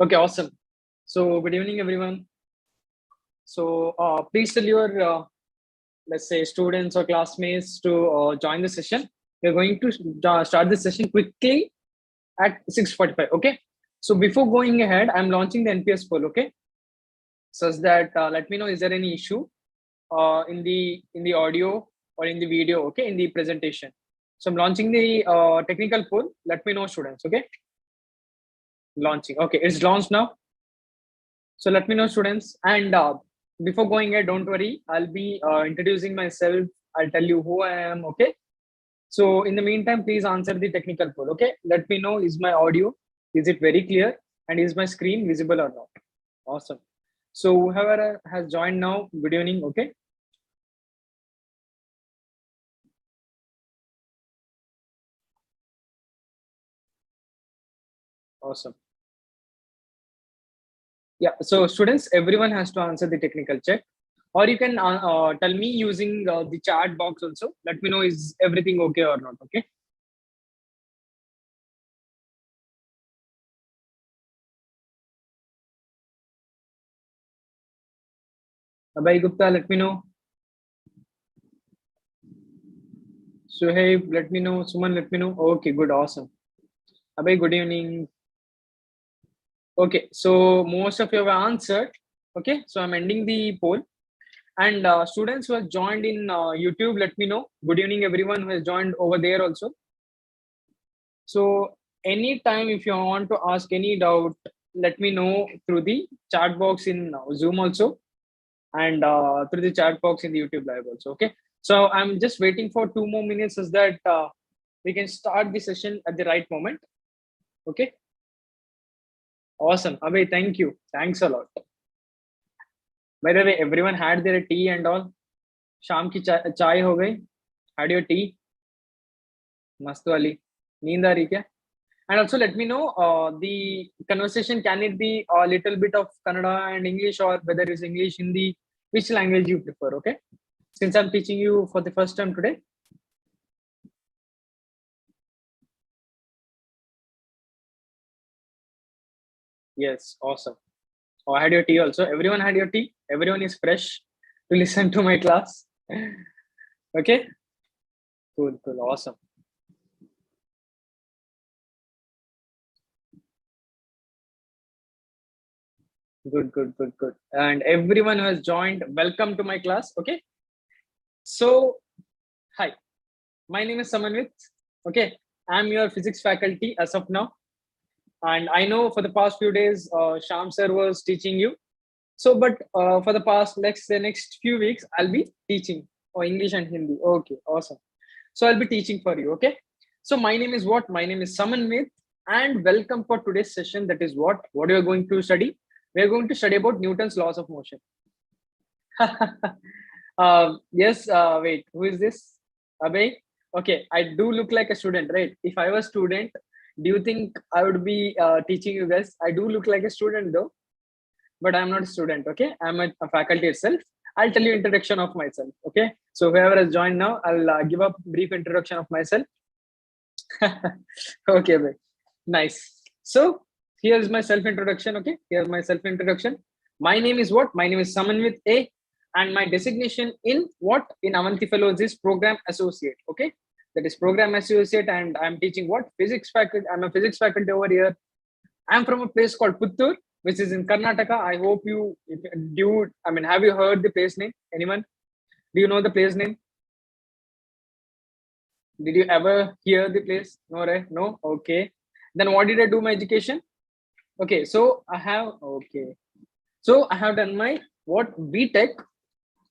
Okay, awesome. So, good evening, everyone. So, please tell your, let's say, students or classmates to join the session. We're going to start the session quickly at 6:45. Okay. So, before going ahead, I'm launching the NPS poll. Okay, such that let me know is there any issue in the audio or in the video. Okay, in the presentation. So, I'm launching the technical poll. Let me know, students. Okay, launching. Okay, it's launched now. So let me know, students. And before going ahead, don't worry. I'll be introducing myself. I'll tell you who I am. Okay. So in the meantime, please answer the technical poll. Okay. Let me know, is my audio, is it very clear? And is my screen visible or not? Awesome. So whoever has joined now, good evening. Okay. Awesome. Yeah. So students, everyone has to answer the technical check. Or you can tell me using the chat box also. Let me know, is everything okay or not? Okay. Abhay Gupta, let me know. Suhaib, let me know. Suman, let me know. Okay, good, awesome. Abhay, good evening. Okay, so most of you have answered. Okay, so I'm ending the poll. And students who have joined in YouTube, let me know. Good evening, everyone who has joined over there also. So anytime if you want to ask any doubt, let me know through the chat box in Zoom also, and through the chat box in the YouTube live also. Okay, so I'm just waiting for 2 more minutes so that we can start the session at the right moment. Okay. Awesome. Abhay, thank you. Thanks a lot. By the way, everyone had their tea and all. शाम की चाय हो गई. Had your tea? मस्त वाली. नींद आ रही क्या? And also let me know the conversation, can it be a little bit of Kannada and English, or whether it's English, Hindi, which language you prefer, okay? Since I'm teaching you for the first time today. Yes, awesome. Oh, I had your tea also. Everyone had your tea. Everyone is fresh to listen to my class. Okay, cool, cool, awesome. Good, good, good, good. And everyone who has joined, welcome to my class. Okay. So, hi, my name is Samanvit. Okay. I'm your physics faculty as of now. And I know for the past few days, Sham sir was teaching you. So, but for the past, let's say, next few weeks, I'll be teaching English and Hindi. Okay. Awesome. So, I'll be teaching for you. Okay. So, my name is what? My name is Samanvit. And welcome for today's session. That is what? What we are going to study? We are going to study about Newton's laws of motion. Yes, wait, who is this? Abhay? Okay, I do look like a student, right? If I was student, do you think I would be teaching you guys? I do look like a student though, but I'm not a student, okay? I'm a faculty itself. I'll tell you introduction of myself, okay? So whoever has joined now, I'll give a brief introduction of myself. Okay, Abhay. Nice. So here's my self-introduction, okay? Here's my self-introduction. My name is what? My name is Samanvit A, and my designation in what? In Avantifellows is program associate, okay? That is program associate, and I'm teaching what? Physics faculty. I'm a physics faculty over here. I'm from a place called Puttur, which is in Karnataka. I hope you do. I mean, have you heard the place name? Anyone? Do you know the place name? Did you ever hear the place? No, right? No. Okay. Then what did I do my education? Okay, so I have done my what BTech,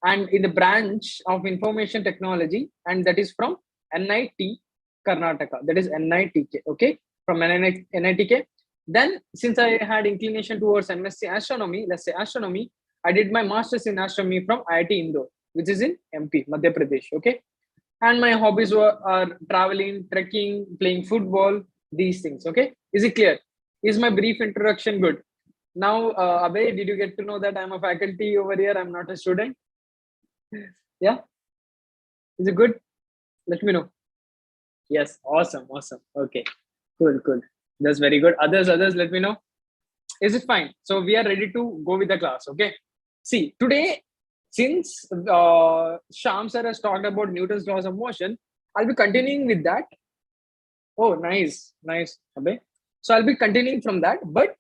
and in the branch of information technology, and that is from NIT Karnataka. That is NITK. Okay, from NITK. Then since I had inclination towards MSc astronomy, let's say astronomy, I did my masters in astronomy from IIT Indore, which is in MP, Madhya Pradesh. Okay, and my hobbies are traveling, trekking, playing football, these things. Okay, is it clear? Is my brief introduction good? Now, Abhay, did you get to know that I'm a faculty over here? I'm not a student. Yeah, is it good? Let me know. Yes, awesome, awesome. Okay, cool, cool. That's very good. Others, let me know. Is it fine? So we are ready to go with the class. Okay. See, today, since Sham sir has talked about Newton's laws of motion, I'll be continuing with that. Oh, nice, nice, Abhay. So I'll be continuing from that, but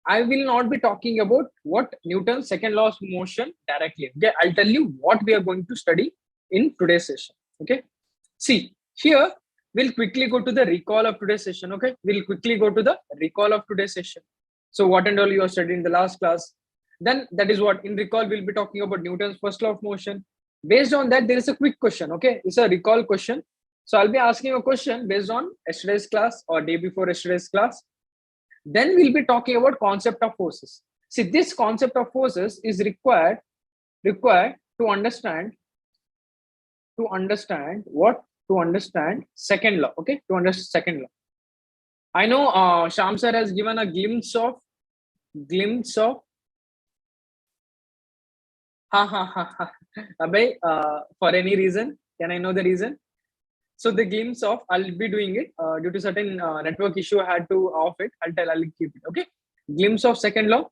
I will not be talking about what Newton's second law of motion directly. Okay, I'll tell you what we are going to study in today's session. Okay, see here we'll quickly go to the recall of today's session. Okay, we'll quickly go to the recall of today's session. So what and all you have studied in the last class. Then that is what in recall we'll be talking about Newton's first law of motion. Based on that, there is a quick question. Okay, it's a recall question. So I'll be asking a question based on yesterday's class or day before yesterday's class. Then we'll be talking about concept of forces. See, this concept of forces is required to understand what, to understand second law. Okay, to understand second law. I know Sham sir has given a glimpse of Abhay, for any reason, can I know the reason? So the glimpse of, I'll be doing it due to certain network issue. I had to off it. I'll keep it. Okay. Glimpse of second law.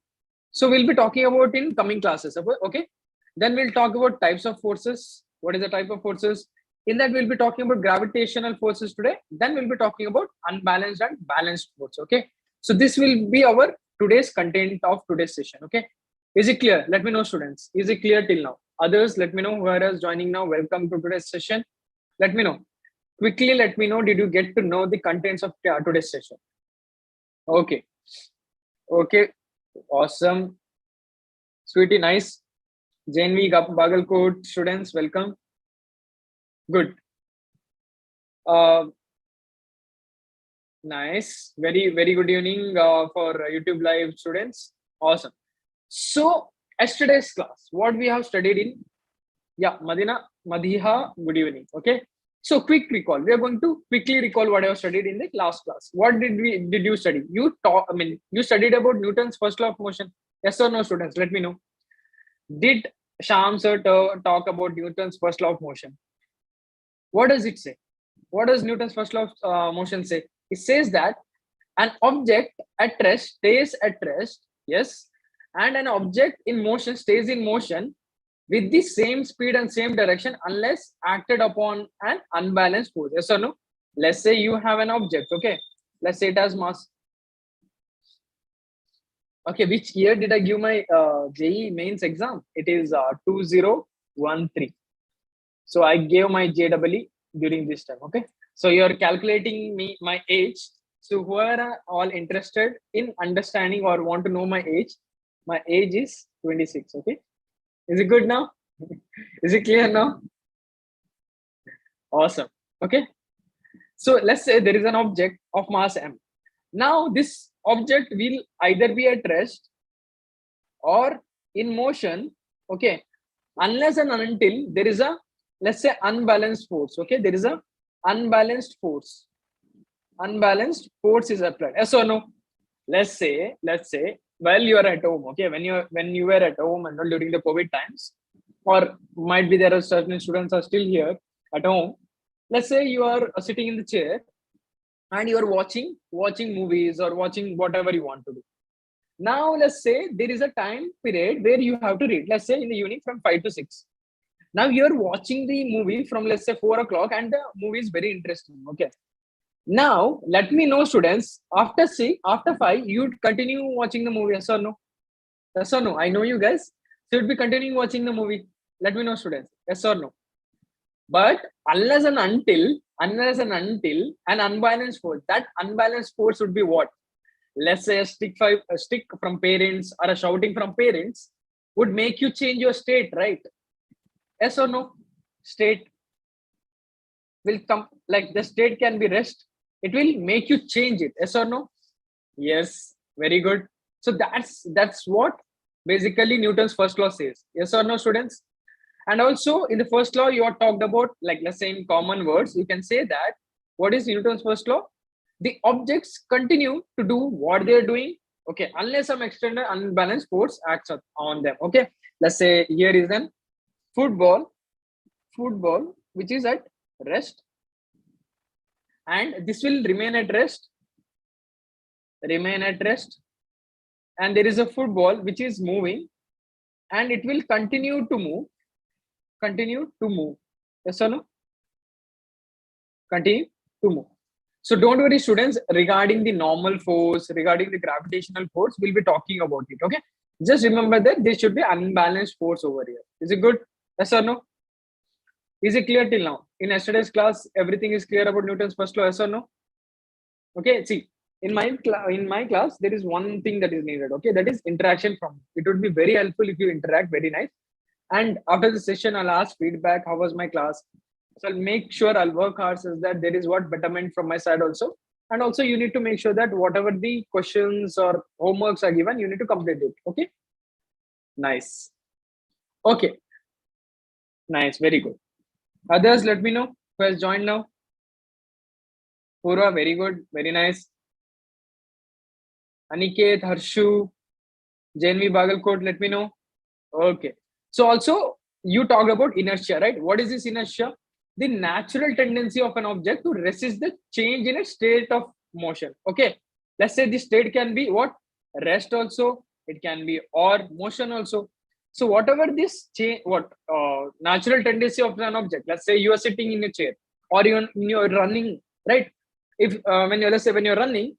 So we'll be talking about in coming classes. Okay. Then we'll talk about types of forces. What is the type of forces? In that we'll be talking about gravitational forces today. Then we'll be talking about unbalanced and balanced force. Okay. So this will be our today's content of today's session. Okay. Is it clear? Let me know, students. Is it clear till now? Others, let me know. Whoever is joining now, welcome to today's session. Let me know. Quickly let me know, did you get to know the contents of today's session? Okay. Okay. Awesome. Sweetie, nice. Janvi, Bagalkot, students, welcome. Good. Nice. Very, very good evening for YouTube live students. Awesome. So, yesterday's class, what we have studied in, yeah, Madiha, good evening. Okay. So quick recall. We are going to quickly recall what I have studied in the last class. What did you study? You studied about Newton's first law of motion. Yes or no, students? Let me know. Did Sham sir talk about Newton's first law of motion? What does it say? What does Newton's first law of motion say? It says that an object at rest stays at rest. Yes. And an object in motion stays in motion with the same speed and same direction unless acted upon an unbalanced force. Yes or no? Let's say you have an object. Okay. Let's say it has mass. Okay. Which year did I give my JEE mains exam? It is 2013. So I gave my JEE during this time. Okay. So you're calculating my age. So who are all interested in understanding or want to know my age is 26. Okay. Is it good now? Is it clear now? Awesome. Okay. So let's say there is an object of mass m. Now this object will either be at rest or in motion. Okay. Unless and until there is a, let's say, unbalanced force. Okay. There is a unbalanced force. Unbalanced force is applied. Yes or no? Let's say, while you are at home. Okay. When you were at home and during the COVID times, or might be there are certain students are still here at home. Let's say you are sitting in the chair and you are watching movies or watching whatever you want to do. Now let's say there is a time period where you have to read. Let's say in the evening from 5 to 6. Now you're watching the movie from, let's say, 4 o'clock and the movie is very interesting. Okay. Now let me know, students, after 5 you'd continue watching the movie. Yes or no? Yes or no? I know you guys. So you'd be continuing watching the movie. Let me know, students. Yes or no? But unless and until an unbalanced force, that unbalanced force would be what? Let's say a stick from parents or a shouting from parents would make you change your state, right? Yes or no? State will come, like the state can be rest. It will make you change it. Yes or no? Yes. Very good. So that's what basically Newton's first law says. Yes or no, students? And also in the first law, you are talked about, like, let's say in common words, you can say that what is Newton's first law? The objects continue to do what they're doing, okay, unless some external unbalanced force acts on them. Okay. Let's say here is an football, which is at rest, and this will remain at rest, and there is a football which is moving, and it will continue to move. Yes or no? Continue to move. So don't worry, students, regarding the normal force, regarding the gravitational force, we'll be talking about it. Okay. Just remember that there should be unbalanced force over here. Is it good? Yes or no? Is it clear till now? In yesterday's class, everything is clear about Newton's first law. Yes or no? Okay. See, in my class, there is one thing that is needed. Okay, that is interaction from. It would be very helpful if you interact. Very nice. And after the session, I'll ask feedback. How was my class? So I'll make sure I'll work hard so that there is what betterment from my side also. And also you need to make sure that whatever the questions or homeworks are given, you need to complete it. Okay. Nice. Okay. Nice. Very good. Others, let me know who has joined now. Purva, very good. Very nice. Aniket, Harshu, JNV Bagalkot, let me know. Okay. So also you talked about inertia, right? What is this inertia? The natural tendency of an object to resist the change in a state of motion. Okay. Let's say the state can be what? Rest also. It can be or motion also. So whatever this change, natural tendency of an object. Let's say you are sitting in a chair or you're running, right? If when you're, let's say when you're running,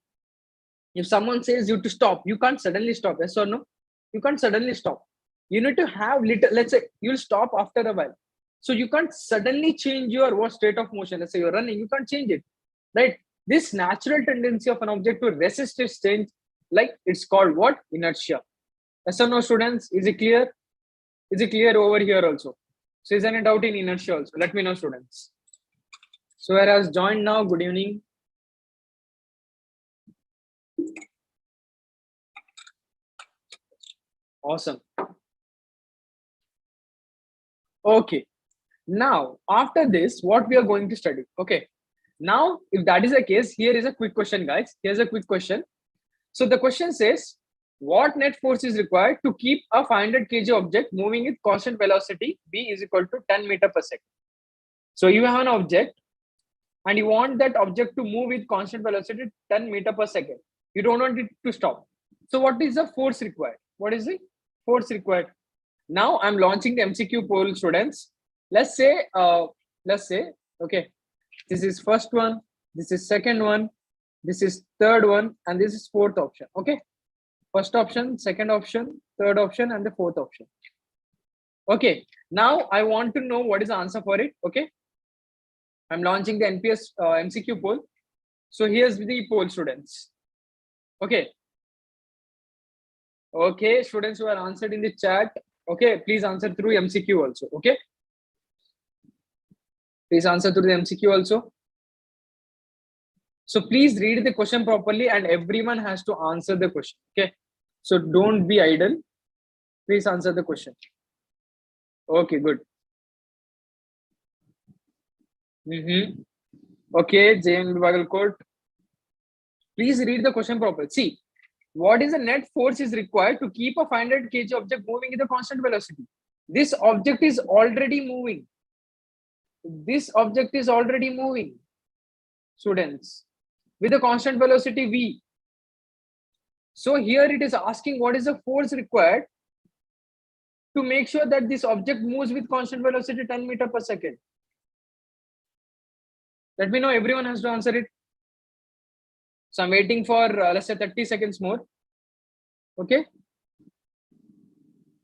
if someone says you to stop, you can't suddenly stop. Yes or no? You can't suddenly stop. You need to have little, let's say you'll stop after a while. So you can't suddenly change your what state of motion. Let's say you're running, you can't change it, right? This natural tendency of an object to resist its change, like it's called what? Inertia. Yes or no, students? Is it clear? Is it clear over here also? So is there any doubt in inertia also? Let me know, students. So where has joined now? Good evening. Awesome. Okay. Now, after this, what we are going to study? Okay. Now, if that is the case, here is a quick question, guys. Here's a quick question. So the question says, what net force is required to keep a 500 kg object moving with constant velocity v is equal to 10 meter per second? So you have an object and you want that object to move with constant velocity 10 meter per second. You don't want it to stop. So what is the force required? What is the force required? Now I'm launching the MCQ poll, students. Let's say, okay, this is first one, this is second one, this is third one, and this is fourth option. Okay, first option, second option, third option, and the fourth option. Okay, now I want to know what is the answer for it. Okay, I'm launching the NPS MCQ poll. So here's the poll, students. Okay. Okay, students who are answered in the chat. Okay, please answer through MCQ also. Okay. Please answer through the MCQ also. So please read the question properly and everyone has to answer the question. Okay. So don't be idle. Please answer the question. Okay, good. Okay, JM Bagalkot. Please read the question properly. See, what is the net force is required to keep a 500 kg object moving with a constant velocity? This object is already moving. This object is already moving, students, with a constant velocity v. So here it is asking what is the force required to make sure that this object moves with constant velocity 10 meter per second. Let me know, everyone has to answer it. So I'm waiting for let's say 30 seconds more. Okay.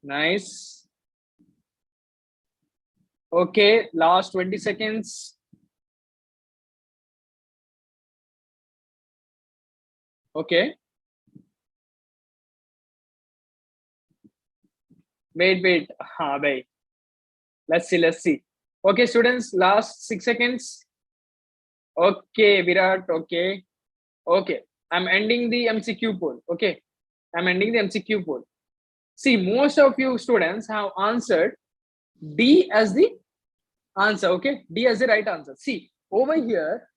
Nice. Okay, last 20 seconds. Okay. Wait. Wait. Let's see. Okay, students, last 6 seconds. Okay, Virat. Okay. I'm ending the MCQ poll. Okay. I'm ending the MCQ poll. See, most of you students have answered D as the answer. Okay. D as the right answer. See, over here,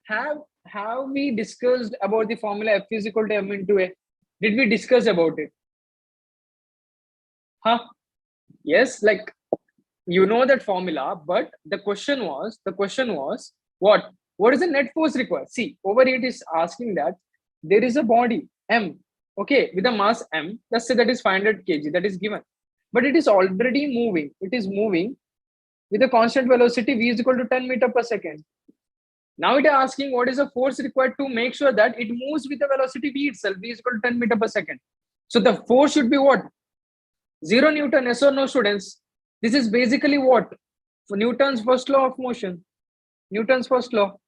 have we discussed about the formula F is equal to M into A? Did we discuss about it? Huh? Yes, like you know that formula, but the question was what? What is the net force required? See, over here it is asking that there is a body M okay, with a mass m, let's say that is 500 kg, that is given, but it is already moving. It is moving with a constant velocity v is equal to 10 meter per second. Now it is asking what is the force required to make sure that it moves with the velocity v itself, v is equal to 10 meter per second. So the force should be what? 0 Newton, yes or no, students? This is basically what? For Newton's first law of motion. Newton's first law.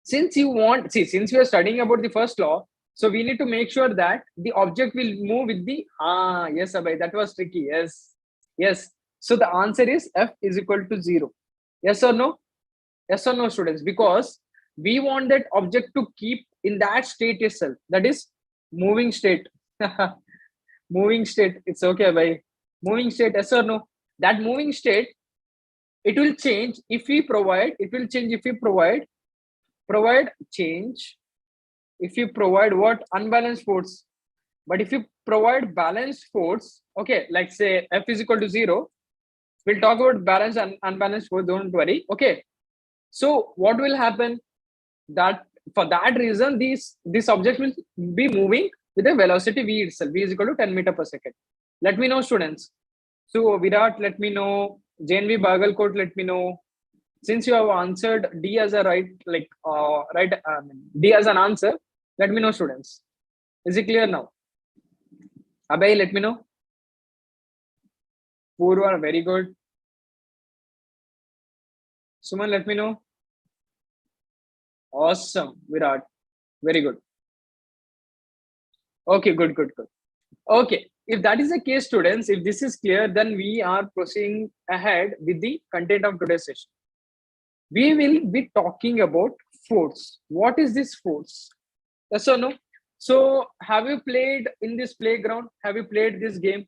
Since you want, see, since we are studying about the first law, so we need to make sure that the object will move with the, yes, Abhay, that was tricky. Yes, yes. So the answer is F is equal to 0. Yes or no? Yes or no, students? Because we want that object to keep in that state itself. That is moving state. Moving state. It's okay, bhai. Moving state, yes or no? That moving state, it will change if we provide, it will change if we provide change if you provide what? Unbalanced force. But if you provide balanced force, okay, like say F is equal to 0, we'll talk about balanced and unbalanced force, don't worry. Okay, so what will happen? That for that reason, this object will be moving with a velocity v itself. V is equal to 10 meter per second. Let me know, students. So Virat, let me know. JNV Bagalkot, let me know. Since you have answered D as a right, like D as an answer, let me know, students. Is it clear now? Abhay, let me know. Purva, very good. Suman, let me know. Awesome, Virat. Very good. Okay, good, good, good. Okay, if that is the case, students, if this is clear, then we are proceeding ahead with the content of today's session. We will be talking about force. What is this force? Yes or no? So, have you played in this playground? Have you played this game?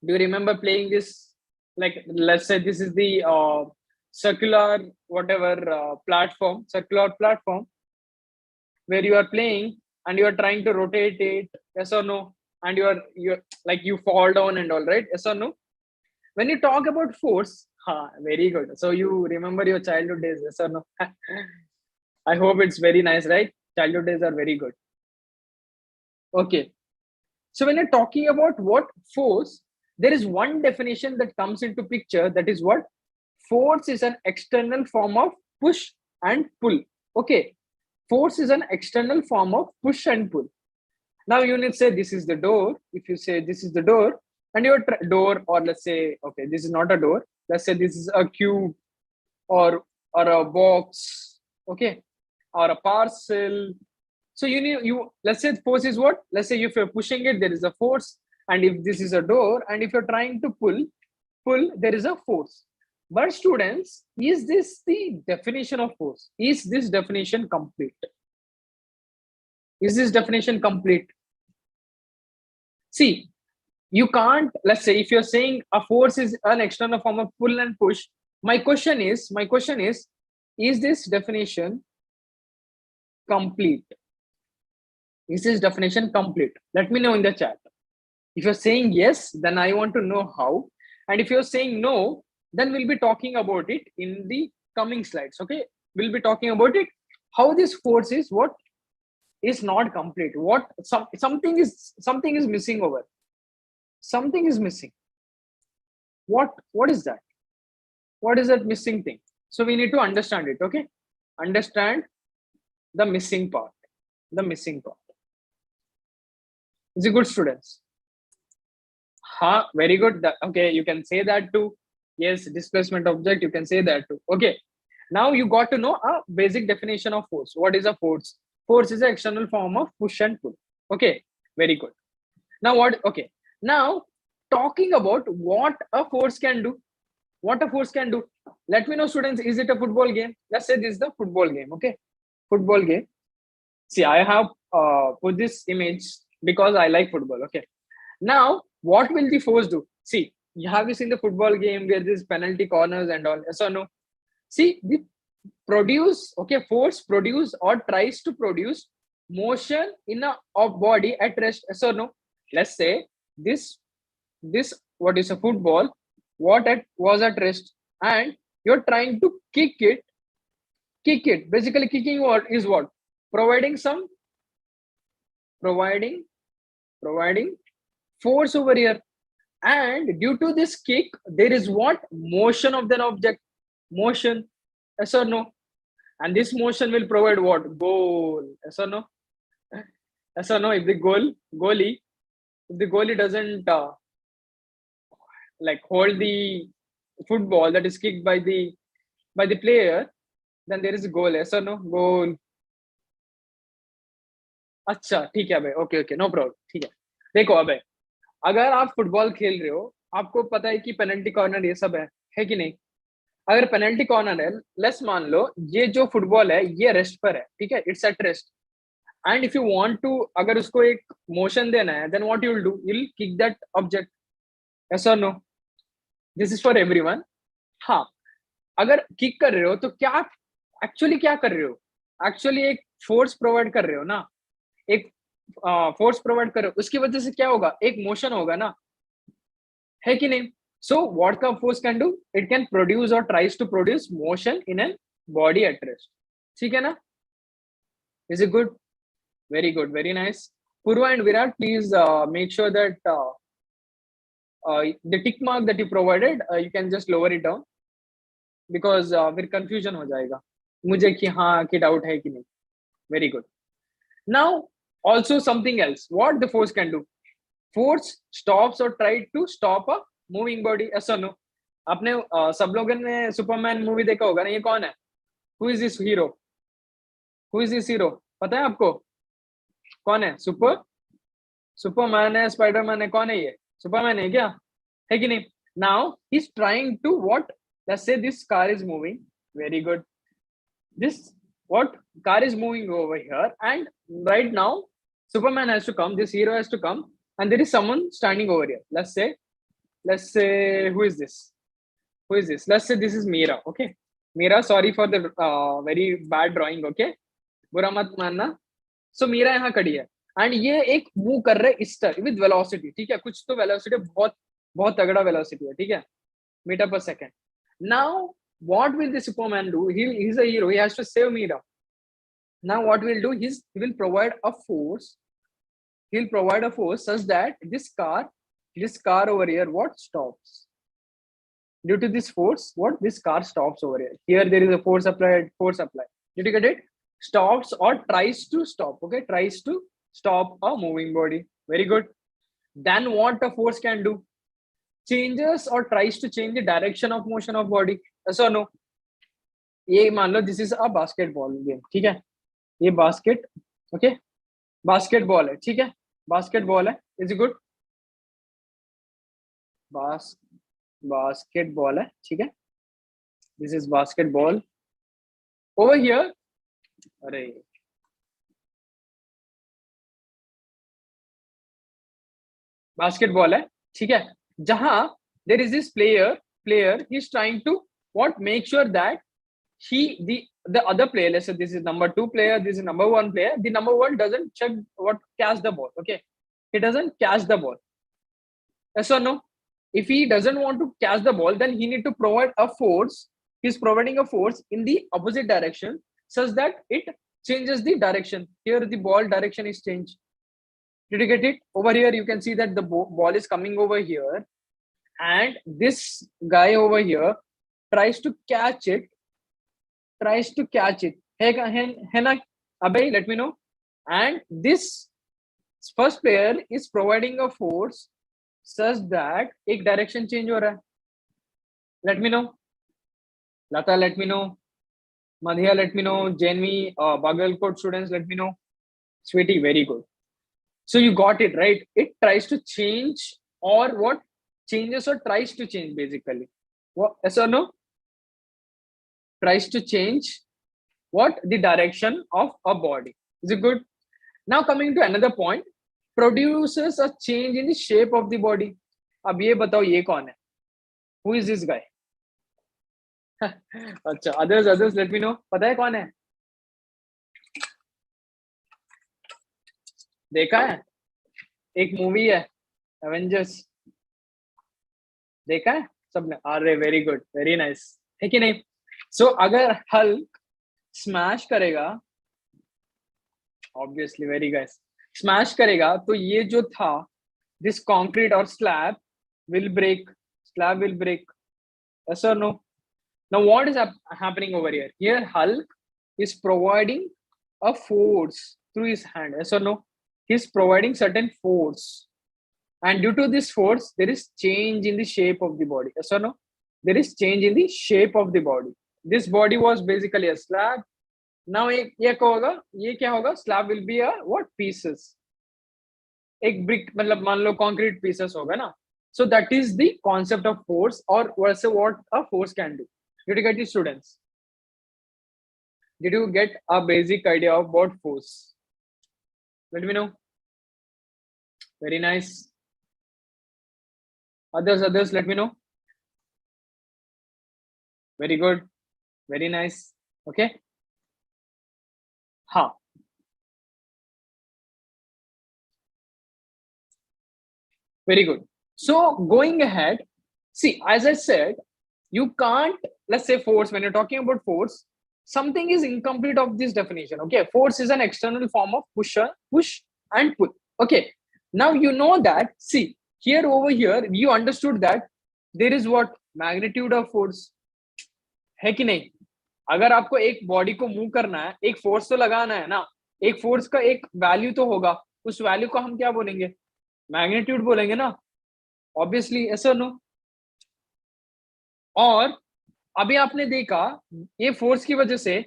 Do you remember playing this? Like, let's say this is the circular, whatever circular platform where you are playing and you are trying to rotate it. Yes or no? And you're like you fall down and all, right? Yes or no? When you talk about force, very good. So you remember your childhood days, yes or no? I hope it's very nice, right? Childhood days are very good. Okay. So when you're talking about what force, there is one definition that comes into picture. That is what? Force is an external form of push and pull. Okay. Force is an external form of push and pull. Now you need to say this is the door. If you say this is the door and your door, or let's say, okay, this is not a door. Let's say this is a cube or a box, okay, or a parcel. So you let's say force is what? Let's say if you're pushing it, there is a force, and if this is a door, and if you're trying to pull, there is a force. But students, is this the definition of force? Is this definition complete? Is this definition complete? See, you can't, let's say if you're saying a force is an external form of pull and push, my question is this definition complete? Is this definition complete? Let me know in the chat. If you're saying yes, then I want to know how. And if you're saying no, then we'll be talking about it in the coming slides. Okay, we'll be talking about it. How this force is what is not complete. What something is missing over. Something is missing. What is that? What is that missing thing? So we need to understand it. Okay, understand the missing part. The missing part. Is it good, students? Very good. Okay, you can say that too. Yes, displacement object, you can say that too. Okay, now you got to know a basic definition of force. What is a force? Force is an external form of push and pull. Okay, very good. Now what? Okay, now talking about what a force can do. What a force can do. Let me know, students, is it a football game? Let's say this is the football game. Okay, football game. See, I have put this image because I like football. Okay, now what will the force do? See, have you seen the football game where there's penalty corners and all? Yes or no? See, the force produce or tries to produce motion in a body at rest. Yes or no? Let's say this what is a football, was at rest, and you're trying to kick it. Basically, kicking what is what? Providing some providing force over here, and due to this kick there is what motion of the object, motion, yes or no? And this motion will provide what, goal, yes or no? Yes or no? If the goalie doesn't like hold the football that is kicked by the player, then there is a goal, yes or no? Goal. अच्छा ठीक है अबे, okay okay, no problem, ठीक है। देखो अबे, अगर आप फुटबॉल खेल रहे हो, आपको पता है कि पेनल्टी कॉर्नर ये सब है कि नहीं? अगर पेनल्टी कॉर्नर है, लेट्स मान लो ये जो फुटबॉल है ये रेस्ट पर है, ठीक है, it's at rest, and if you want to, अगर उसको एक मोशन देना है, then what you will do, you will kick that object, yes और no? This is for everyone. हाँ, अगर किक कर रहे हो तो क्या एक्चुअली क्या कर रहे हो? एक्चुअली एक फोर्स प्रोवाइड कर रहे हो ना, एक फोर्स प्रोवाइड कर रहे हो, उसकी वजह से क्या होगा, एक मोशन होगा ना, है कि नहीं? सो व्हाट का force can do, it can produce और tries to produce motion in an body at rest, ठीक है ना? Is it good? Very good, very nice. Purva and Virat, please make sure that the tick mark that you provided, you can just lower it down, because फिर confusion हो जाएगा मुझे कि हाँ कि डाउट है कि नहीं। Very good. Now also something else, what the force can do, force stops or try to stop a moving body, yes or no? आपने सब लोगों ने सुपरमैन मूवी देखा होगा ना, ये कौन है, who is this hero, who is this hero, पता है आपको कौन है? सुपरमैन है, स्पाइडरमैन है, कौन है ये? सुपरमैन है क्या, है कि नहीं? Now he is trying to what, let's say this car is moving, very good, this what car is moving over here, and right now Superman has to come, this hero has to come, and there is someone standing over here. Let's say who is this, let's say this is Meera, okay? Meera, sorry for the very bad drawing, okay, बुरा मत मानना। So Meera यहाँ खड़ी है, and ये एक move कर रहा है इस तरह विद वेलोसिटी, ठीक है, कुछ तो वेलोसिटी, बहुत बहुत तगड़ा वेलोसिटी है, ठीक है, मीटर पर second. Now what will the Superman do? He's a hero, he has to save Meera. Now what we'll do is he will provide a force, he'll provide a force such that this car over here what stops, due to this force what, this car stops over here there is a force applied, did you get it? Stops or tries to stop, okay, tries to stop a moving body, very good. Then what a force can do, changes or tries to change the direction of motion of body, yes or no? ये मान लो this is a basketball game, ठीक है, ये basket, okay, basketball है, ठीक है, basketball है, इज गुड, बास्केटबॉल है, ठीक है, this is basketball over here, अरे बास्केटबॉल है, ठीक है, जहां there is this player he is trying to what, make sure that the other player, let's say this is number 2 player, this is number 1 player, the number 1 doesn't check what, catch the ball, okay, he doesn't catch the ball, yes or no? If he doesn't want to catch the ball, then he need to provide a force, he's providing a force in the opposite direction such that it changes the direction, here the ball direction is changed, did you get it? Over here you can see that the ball is coming over here, and this guy over here tries to catch it, है ना अबे, let me know, and this first player is providing a force such that एक direction change हो रहा है, let me know, Lata let me know, Madhya let me know, Janvi, Bagalkot students let me know, Sweetie, very good. So you got it right, it tries to change or what, changes or tries to change basically, what, yes or no? Tries to change what, the direction of a body, is it good? Now coming to another point, produces a change in the shape of the body. अब ये बताओ ये कौन है, who is this guy? अच्छा, others let me know, पता है कौन है? देखा है, एक मूवी है एवेंजर्स, देखा है सबने? अरे वेरी गुड, वेरी नाइस, है कि नहीं? सो अगर हल्क स्मैश करेगा, ऑब्वियसली, वेरी गाइस, स्मैश करेगा तो ये जो था this concrete or slab will break. Slab will break. Yes or no? Now what is happening over here? Here Hulk is providing a force through his hand. Yes or no? He's providing certain force, and due to this force there is change in the shape of the body. Yes or no? There is change in the shape of the body. This body was basically a slab. Now ये क्या होगा? ये क्या होगा? Slab will be a what? Pieces. एक brick मतलब मान लो concrete pieces होगा ना. So that is the concept of force, or also what a force can do. Did you get it, students? Did you get a basic idea of what force? Let me know. Very nice. Others let me know. Very good. Very nice. Okay. Ha. Very good. So going ahead, see, as I said, you can't, let's say force, when you're talking about force, something is incomplete of this definition. Okay, force is an external form of push and pull. Okay, now you know that. See, here over here you understood that there is what magnitude of force है कि नहीं. अगर आपको एक body को move करना है, एक फोर्स तो लगाना है ना. एक फोर्स का एक वैल्यू तो होगा. उस वैल्यू को हम क्या बोलेंगे? मैग्नीट्यूड बोलेंगे ना. ऑब्वियसली, ऐसा नो. और अभी आपने देखा ये फोर्स की वजह से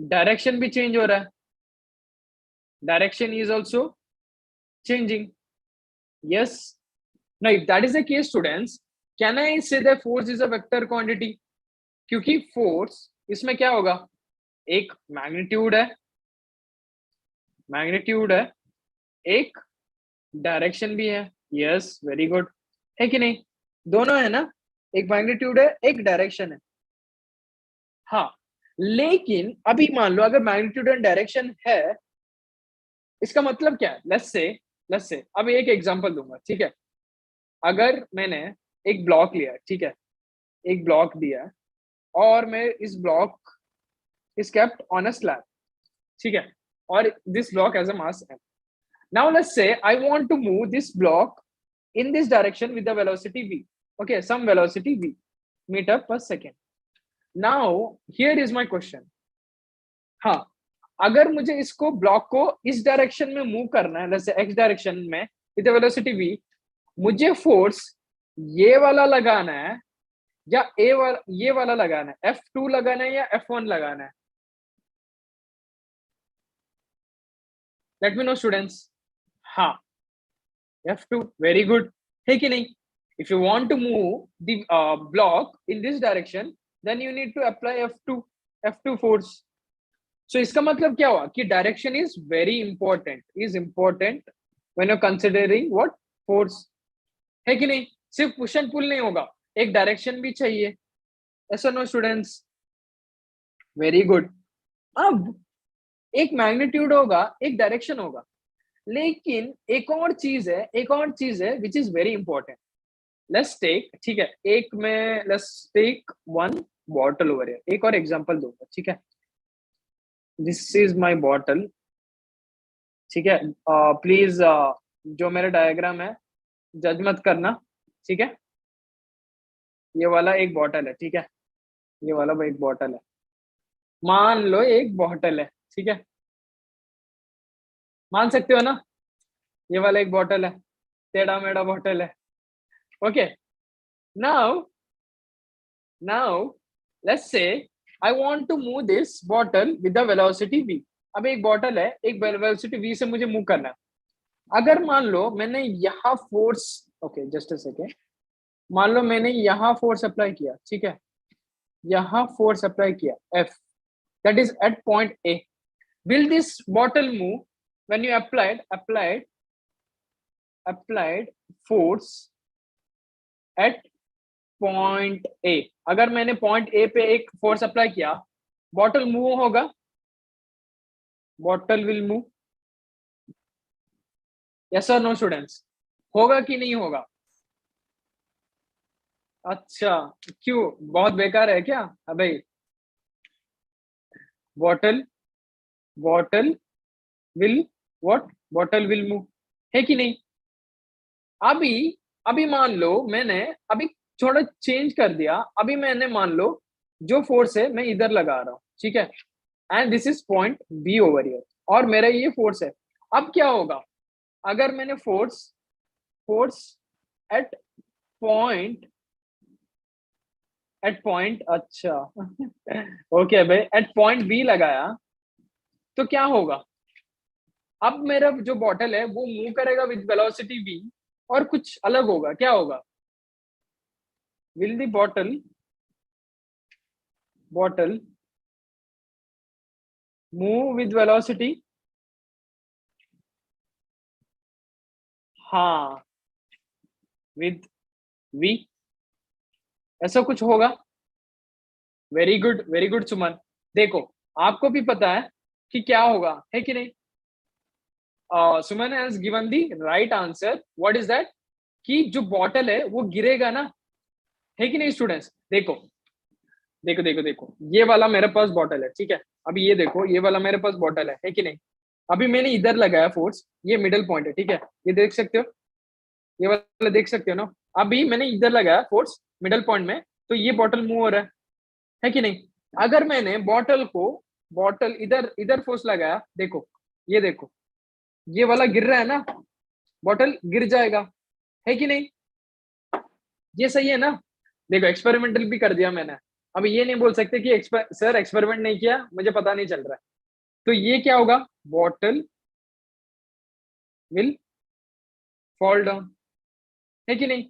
डायरेक्शन भी चेंज हो रहा है. Direction is also changing. Yes. Now if that is the case students, can I say that force is a vector quantity? क्योंकि फोर्स इसमें क्या होगा? एक मैग्नीट्यूड है, एक डायरेक्शन भी है. Yes, very good. है कि नहीं? दोनों है ना. एक मैग्नीट्यूड है, एक डायरेक्शन है. हाँ, लेकिन अभी मान लो अगर मैग्नीट्यूड एंड डायरेक्शन है, इसका मतलब क्या है? लेट्स से अब एक एग्जांपल दूंगा. ठीक है, अगर मैंने एक ब्लॉक लिया, ठीक है, एक ब्लॉक दिया और मैं इस block is kept on a slab. ठीक है, और this block has a mass m. Now let's say I want to move this block in this direction with the velocity v. Okay, some velocity v, meter per second. Now here is my question. हाँ, अगर मुझे इसको block को इस direction में move करना है, जैसे x डायरेक्शन में विद वेलोसिटी v, मुझे फोर्स ये वाला लगाना है या ये वाला लगाना है? F2 लगाना है या F1 लगाना है? Late me know students. हाँ, F2. Very good. है कि नहीं? If you want to move the block in this direction, then you need to apply F2 force. So इसका मतलब क्या हुआ कि direction is very important when you're considering what force. है कि नहीं? सिर्फ पुश एंड पुल नहीं होगा, एक डायरेक्शन भी चाहिए. ऐसा नो स्टूडेंट्स? Very good. अब एक मैग्नीट्यूड होगा, एक डायरेक्शन होगा, लेकिन एक और चीज है which is very important. Let's take, ठीक है, एक में let's take one bottle over here. एक और एग्जांपल दूंगा. ठीक है, दिस इज माय बॉटल. ठीक है, प्लीज जो मेरा डायग्राम है जज मत करना. ठीक है, ये वाला एक बॉटल है. ठीक है, ये वाला एक बॉटल है. मान लो एक बॉटल है. ठीक है, मान सकते हो ना? ये वाला एक बॉटल है, टेढ़ा मेढ़ा बॉटल है. Okay, now let's say I want to move this bottle with the velocity v. अब एक बॉटल है, एक वेलोसिटी v से मुझे मूव करना है. अगर मान लो मैंने यहाँ force, okay just a second, मान लो मैंने यहाँ फोर्स अप्लाई किया. ठीक है, यहाँ फोर्स अप्लाई किया F, that is at point A. Will this bottle move when you applied force at point A? अगर मैंने point A पे एक फोर्स अप्लाई किया, बॉटल मूव होगा? Bottle will move. यस और नो स्टूडेंट्स? होगा कि नहीं होगा? अच्छा, क्यों? बहुत बेकार है क्या? अबे bottle will what bottle will move, है कि नहीं? अभी अभी मान लो मैंने अभी थोड़ा चेंज कर दिया, अभी मैंने मान लो जो फोर्स है मैं इधर लगा रहा हूँ, ठीक है, and this is point B over here, और मेरा ये फोर्स है। अब क्या होगा, अगर मैंने force force at point point अच्छा ओके भाई, एट पॉइंट बी लगाया, तो क्या होगा, अब मेरा जो बॉटल है वो मूव करेगा विद वेलोसिटी v, और कुछ अलग होगा, क्या होगा, will the bottle move with velocity, हाँ, विद v, ऐसा कुछ होगा। वेरी गुड सुमन। देखो आपको भी पता है कि क्या होगा, है कि नहीं? Suman has given the right answer, what is that, कि जो बॉटल है वो गिरेगा ना, है कि नहीं स्टूडेंट्स? देखो देखो देखो देखो, ये वाला मेरे पास बॉटल है, ठीक है, अभी ये देखो ये वाला मेरे पास बॉटल है कि नहीं? अभी मैंने इधर लगाया फोर्स, ये मिडल पॉइंट है, ठीक है, ये देख सकते हो, ये वाला देख सकते हो ना? अभी मैंने इधर लगाया फोर्स मिडल पॉइंट में, तो ये बॉटल मूव हो रहा है कि नहीं? अगर मैंने बॉटल इधर इधर फोर्स लगाया, देखो ये देखो, ये वाला गिर रहा है ना, बॉटल गिर जाएगा, है कि नहीं? ये सही है ना? देखो एक्सपेरिमेंटल भी कर दिया मैंने, अब ये नहीं बोल सकते कि सर एक्सपेरिमेंट नहीं किया, मुझे पता नहीं चल रहा है। तो ये क्या होगा, बॉटल विल फॉल डाउन, है कि नहीं?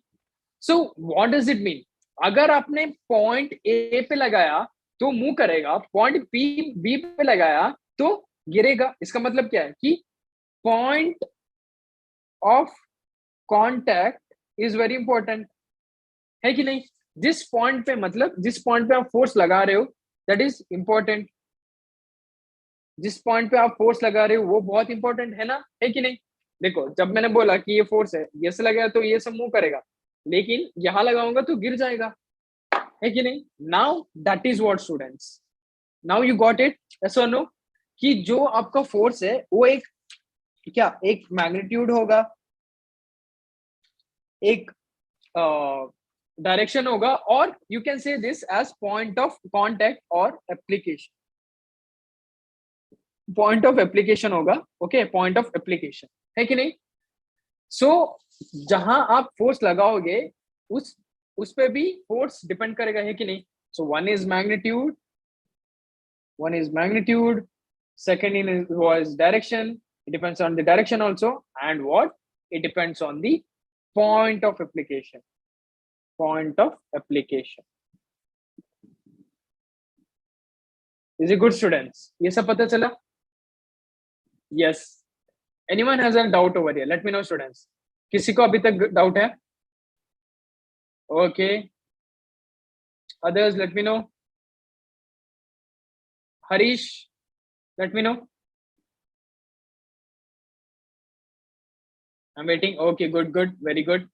So what does it mean, अगर आपने पॉइंट ए पे लगाया तो मूव करेगा, पॉइंट बी पे लगाया तो गिरेगा। इसका मतलब क्या है कि point of contact is very important, है कि नहीं? जिस पॉइंट पे, मतलब जिस पॉइंट पे आप फोर्स लगा रहे हो, दैट इज इंपॉर्टेंट। जिस पॉइंट पे आप फोर्स लगा रहे हो वो बहुत इंपॉर्टेंट है ना, है कि नहीं? देखो जब मैंने बोला कि ये फोर्स है, ये से लगाया तो ये सब मूव करेगा, लेकिन यहां लगाऊंगा तो गिर जाएगा, है कि नहीं? Now that is what students, now you got it, yes और नो, कि जो आपका फोर्स है वो एक, क्या एक मैग्नीट्यूड होगा, एक डायरेक्शन होगा, और you can say this as point of contact और एप्लीकेशन, पॉइंट ऑफ एप्लीकेशन होगा, ओके, पॉइंट ऑफ एप्लीकेशन, है कि नहीं? सो जहां आप फोर्स लगाओगे उस पे भी फोर्स डिपेंड करेगा, है कि नहीं? सो one is magnitude, second in was direction, it depends on the direction also, and what, it depends on the point of application, point of application. Is it good students, ये सब पता चला? Yes, anyone has a doubt over here, let me know students, किसी को अभी तक doubt है? Okay, others let me know. Harish, let me know. I'm waiting. Okay, good, very good,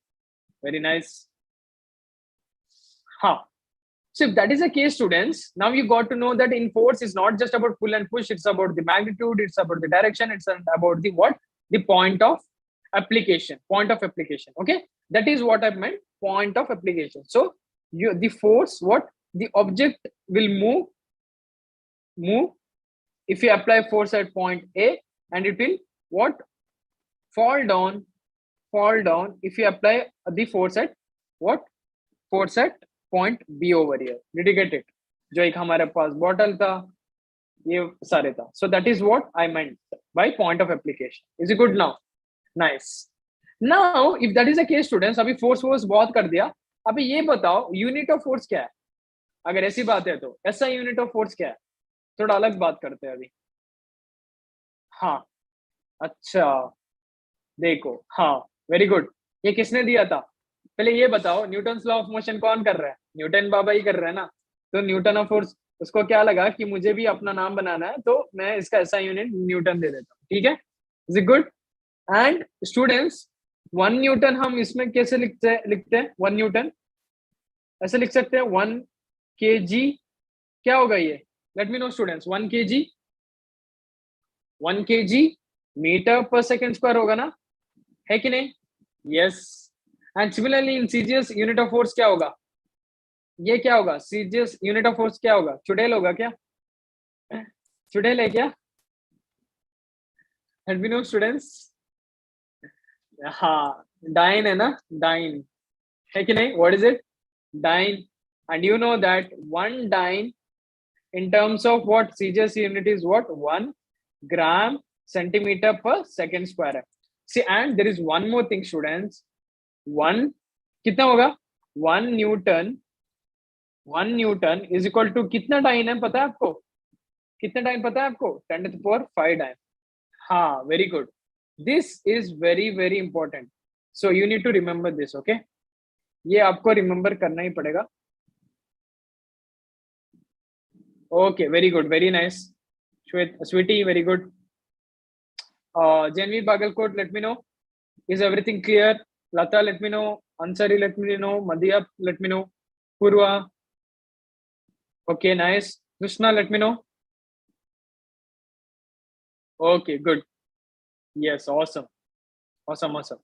very nice. Huh. So if that is the case, students, now you got to know that in force is not just about pull and push, it's about the magnitude, it's about the direction, it's about the what? The point of application. Point of application. Okay. That is what I meant. Point of application. So the force, what? The object will move if you apply force at point A, and it will what? Fall down if you apply the force at what? Force at point B over here. Did you get it? जो एक हमारे पास bottle था, ये सारे था. So that is what I meant by point of application. Is it good now? Nice. Now if that is the case students, अभी force बहुत कर दिया, अभी ये बताओ यूनिट ऑफ फोर्स क्या है? अगर ऐसी बात है तो ऐसा यूनिट ऑफ फोर्स क्या है? थोड़ा अलग बात करते हैं अभी. हाँ, अच्छा, देखो, हाँ, वेरी गुड. ये किसने दिया था? पहले ये बताओ, न्यूटन लॉ ऑफ मोशन कौन कर रहा है? न्यूटन बाबा ही कर रहे हैं ना. तो न्यूटन ऑफ फोर्स, उसको क्या लगा कि मुझे भी अपना नाम बनाना है, तो मैं इसका ऐसा यूनिट न्यूटन दे देता हूँ, ठीक है? Is it good? And students, 1 Newton हम इसमें कैसे लिखते हैं 1 न्यूटन? ऐसे लिख सकते हैं 1 kg. क्या होगा ये? Let me know students. 1 kg, 1 kg metre पर सेकेंड स्क्वायर होगा ना, है कि नहीं? Yes. And similarly in CGS unit of force क्या होगा? ये क्या होगा? सीजीएस यूनिट ऑफ फोर्स क्या होगा? चुड़ैल होगा क्या? चुड़ैल है क्या? Help me know students. हाँ, डाइन है ना, डाइन, है कि नहीं? What is it? Dyne. And you know that one dyne in terms of what CGS unit is what 1 gram centimeter per second square. See, and there is one more thing students. One कितना होगा? 1 Newton is equal to कितना dine है पता है आपको? कितना dine पता है आपको? 10 to the power 5 डाइन. हाँ, very good. This is very very important. So you need to remember this, okay? ये आपको remember करना ही पड़ेगा. Okay, very good, very nice. Sweetie, very good. Janvi Bagalkot, let me know. Is everything clear? Lata, let me know. Ansari, let me know. Madhya, let me know. Purva. Okay, nice. Krishna, let me know. Okay, good. Yes, awesome. Awesome, awesome.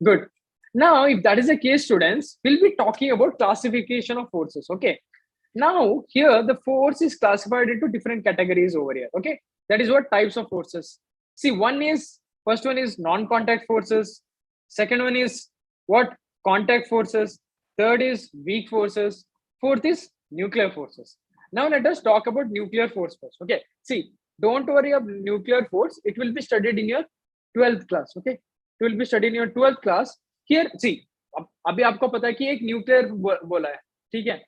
Good. Now, if that is the case, students, we'll be talking about classification of forces. Okay. Now, here the force is classified into different categories over here. Okay. That is what types of forces. See, first one is non-contact forces. Second one is what? Contact forces. Third is weak forces. Fourth is nuclear forces. Now let us talk about nuclear force first. Okay. See, don't worry about nuclear force. It will be studied in your 12th class. Okay. It will be studied in your 12th class. Here, see, अभी आपको पता है कि एक nuclear बोला है, ठीक है?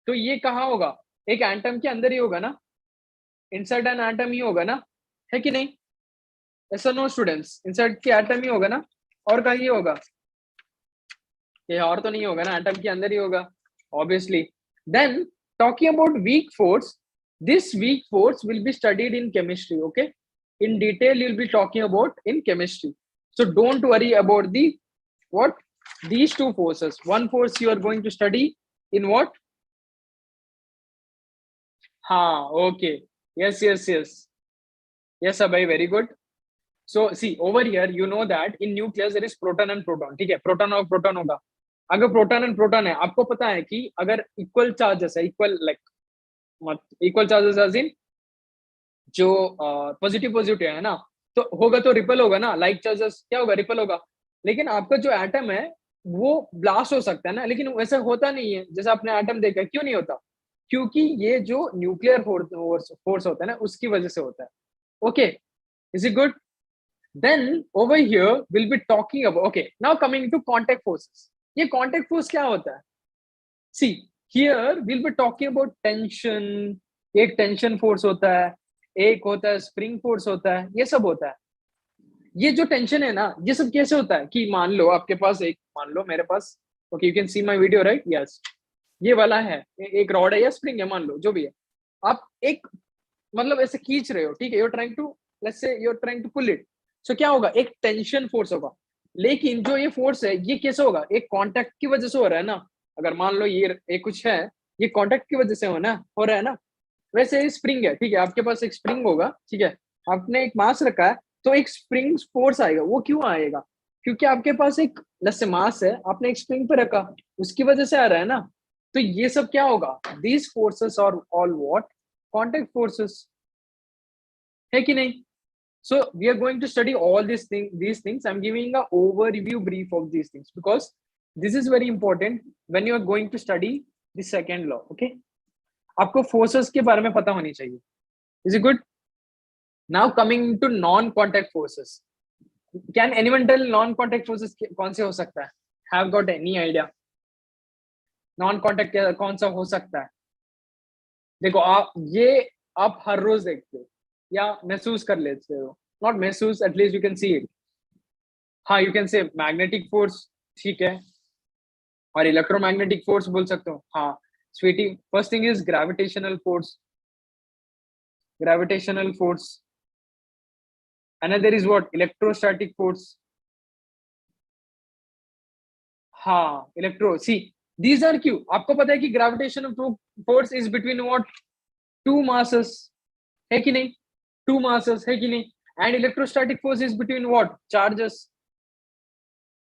तो ये कहाँ होगा? एक एटम के अंदर ही होगा ना, इनसाइड एन एटम ही होगा ना, है कि नहीं? ऐसा नो स्टूडेंट्स, इनसाइड के एटम ही होगा ना, और कहीं होगा? ये और तो नहीं होगा ना, एटम के अंदर ही होगा obviously. Then talking about weak force, this weak force will be studied in chemistry. Okay, in detail you'll be talking about in chemistry, so don't worry about the what these two forces. One force you are going to study in what? Ha, okay. Yes, yes, yes. Yes, Abhay, very good. So see over here, you know that in nucleus there is proton and proton. ठीक है, proton और proton होगा. अगर proton and proton है, आपको पता है कि अगर equal charges है, equal charges as in जो पॉजिटिव पॉजिटिव है ना, तो होगा तो रिपल होगा ना, लाइक चार्जेस क्या होगा? रिपल होगा. लेकिन आपका जो एटम है वो ब्लास्ट हो सकता है ना, लेकिन वैसा होता नहीं है. जैसे आपने एटम देखा, क्यों नहीं होता? क्योंकि ये जो न्यूक्लियर फोर्स होता है ना, उसकी वजह से होता है. Okay, is it good? Then over here will be talking about, okay, now coming to contact forces. ये कॉन्टैक्ट फोर्स क्या होता है? See, here will be talking about tension. एक टेंशन फोर्स होता है, एक होता है स्प्रिंग फोर्स होता है, ये सब होता है. ये जो टेंशन है ना, ये सब कैसे होता है कि मान लो आपके पास मान लो मेरे पास, okay, you can see my video right? Yes, ये वाला है, एक रॉड है या स्प्रिंग है, मान लो जो भी है. आप एक मतलब ऐसे खींच रहे हो, ठीक है, you are trying to pull it. So क्या होगा? एक टेंशन फोर्स होगा. लेकिन जो ये फोर्स है, ये कैसे होगा? एक कांटेक्ट की वजह से हो रहा है ना. अगर मान लो ये कुछ है, ये कांटेक्ट की वजह से हो रहा है ना. वैसे स्प्रिंग है, ठीक है, आपके पास एक स्प्रिंग होगा, ठीक है, आपने एक मास रखा है, तो एक स्प्रिंग फोर्स आएगा. वो क्यों आएगा? क्योंकि आपके पास एक जैसे मास है, आपने एक स्प्रिंग पे रखा, उसकी वजह से आ रहा है ना. तो ये सब क्या होगा? These forces are all what? Contact forces, है कि नहीं? So we are going to study all these things. I'm giving a overview brief of these things because this is very important when you are going to study the second law. Okay, आपको forces के बारे में पता होनी चाहिए. Is it good? Now coming to non-contact forces. Can anyone tell non-contact forces कौन से हो सकता है? Have got any idea? Non-contact कौन सा हो सकता है? देखो आप हर रोज देखते हो या महसूस कर लेते हो. नॉट महसूस, at least you can see it. हाँ, you can say magnetic force, ठीक है, और इलेक्ट्रोमैग्नेटिक फोर्स बोल सकते हो. हाँ sweetie, first thing is gravitational force. Another is what? Electrostatic force. हाँ, electro, see, these are Q. आपको पता है कि gravitational force is between what? Two masses, है कि नहीं? टू मासेस, है कि नहीं? and electrostatic force is between what? Charges.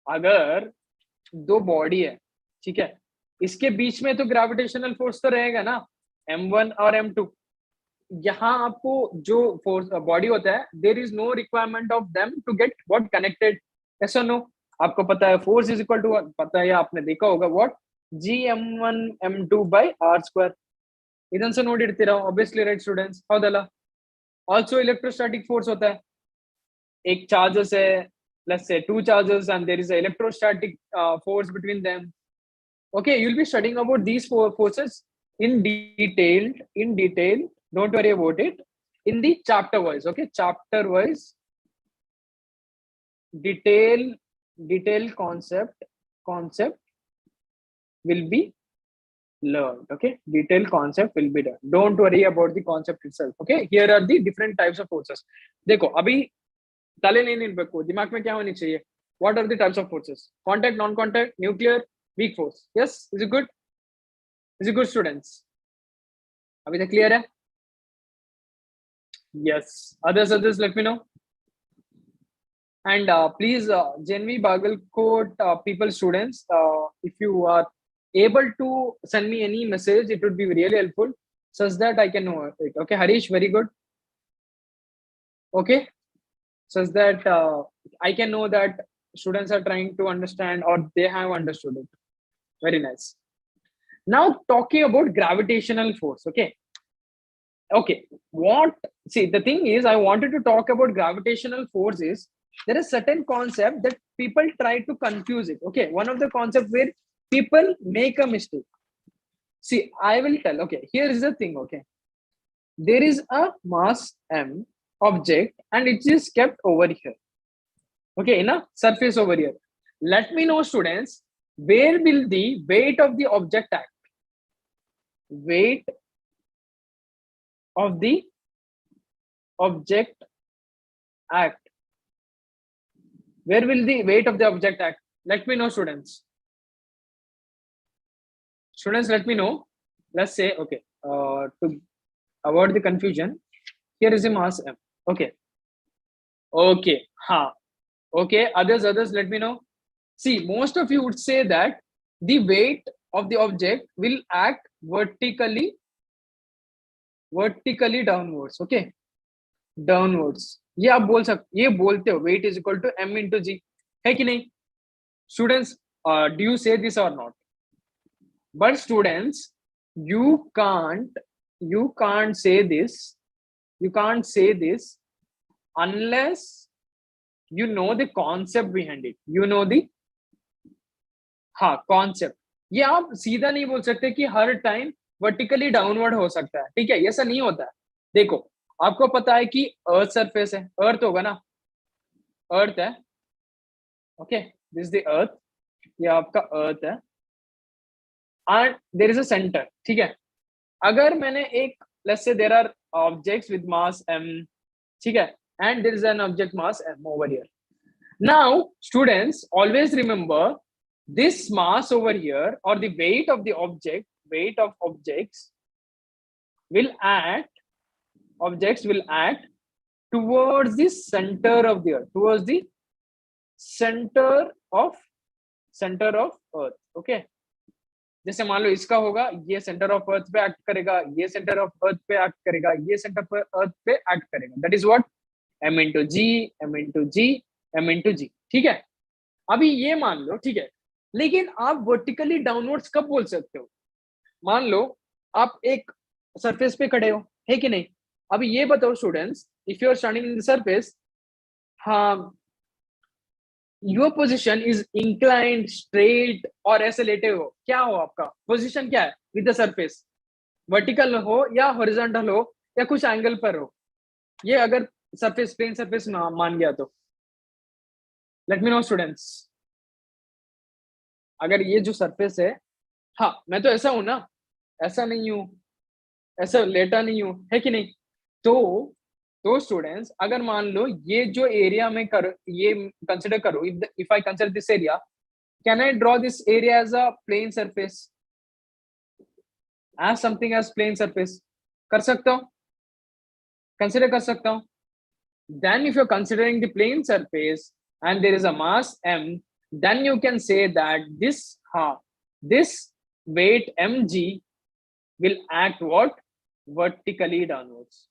अगर दो बॉडी है, ठीक है, इसके बीच में तो ग्रेविटेशनल फोर्स तो रहेगा ना, m1 और m2. यहाँ आपको जो फोर्स बॉडी होता है, there is no requirement of them to get what connected. ऐसा नो, आपको पता है फोर्स इज इक्वल टू, पता है, आपने देखा होगा व्हाट, gm1m2/r². ಇದನ್ನ ಸಹ ನೋಡಿರ್ತೀರಾ obviously, right students? ಹೌದಲ್ಲ? also electrostatic force होता है, एक charges है, let's say two charges, and there is a electrostatic force between them. Okay, you'll be studying about these four forces in detail. Don't worry about it, in the chapter wise. Okay, chapter wise, detail concept will be learned. Okay, detailed concept will be done. Don't worry about the concept itself. Okay, here are the different types of forces. देखो अभी तले नहीं निकलको, दिमाग में क्या होनी चाहिए? What are the types of forces? Contact, non-contact, nuclear, weak force. Yes, is it good? Is it good, students? अभी तक clear है? Yes. Others, let me know. And please, Genvi Bagalkot people, students, if you are able to send me any message, it would be really helpful, such that I can know it. Okay, Harish, very good. Okay, such that I can know that students are trying to understand or they have understood it. Very nice. Now talking about gravitational force. Okay, what, see, the thing is, I wanted to talk about gravitational force is, there is certain concept that people try to confuse it. Okay, one of the concept where people make a mistake. See, I will tell. Okay, here is the thing. Okay, there is a mass m object and it is kept over here. Okay, in a surface over here. Let me know, students, where will the weight of the object act? Weight of the object act. Where will the weight of the object act? Let me know, students. Students, let me know. Let's say, okay, to avoid the confusion, here is a mass m. Okay, okay, others, let me know. See, most of you would say that the weight of the object will act vertically downwards. Okay, downwards. ये आप बोल सकते, ये बोलते हो weight is equal to m into g, है कि नहीं? Students, do you say this or not? But students, you can't say this. You can't say this unless you know the concept behind it. You know the concept. ये आप सीधा नहीं बोल सकते कि हर टाइम वर्टिकली डाउनवर्ड हो सकता है, ठीक है? ऐसा नहीं होता है. देखो, आपको पता है कि अर्थ सरफेस है, अर्थ होगा ना, अर्थ है. ओके, दिस द अर्थ, ये आपका अर्थ है and there is a center. ठीक है, अगर मैंने एक, let's say there are objects with mass m, ठीक है, and there is an object mass m over here. Now students, always remember this mass over here, or the weight of the object, weight of objects will act towards the center of the earth, towards the center of earth. Okay, जैसे मान लो इसका होगा, ये centre of earth पे act करेगा, ये centre of earth पे act करेगा, ये सेंटर ऑफ अर्थ पे एक्ट करेगा. That is what m into g, m into g, m into g. ठीक है, अभी ये मान लो, ठीक है, लेकिन आप वर्टिकली डाउनवर्ड्स कब बोल सकते हो? मान लो आप एक सरफेस पे खड़े हो, है कि नहीं? अभी ये बताओ students, if you are standing in the surface, हाँ, your position is inclined, straight, और ऐसे लेटे हो, क्या हो आपका पोजीशन, क्या है विद द सरफेस? वर्टिकल हो या हॉरिजॉन्टल हो या कुछ एंगल पर हो? ये अगर सरफेस, प्लेन सरफेस मान गया तो लेट मी नो स्टूडेंट्स. अगर ये जो सरफेस है, हाँ, मैं तो ऐसा हूं ना, ऐसा नहीं हूं, ऐसा लेटा नहीं हूं, है कि नहीं? तो स्टूडेंट्स, अगर मान लो ये जो एरिया में कर, ये कंसिडर करो, if I consider this area, can I draw this area as a plane surface, as something as plane surface? कर सकता हूं, कंसिडर कर सकता हूं. Then if you're considering the plane surface and there is a mass m, then you can say that this weight mg will act what? Vertically downwards.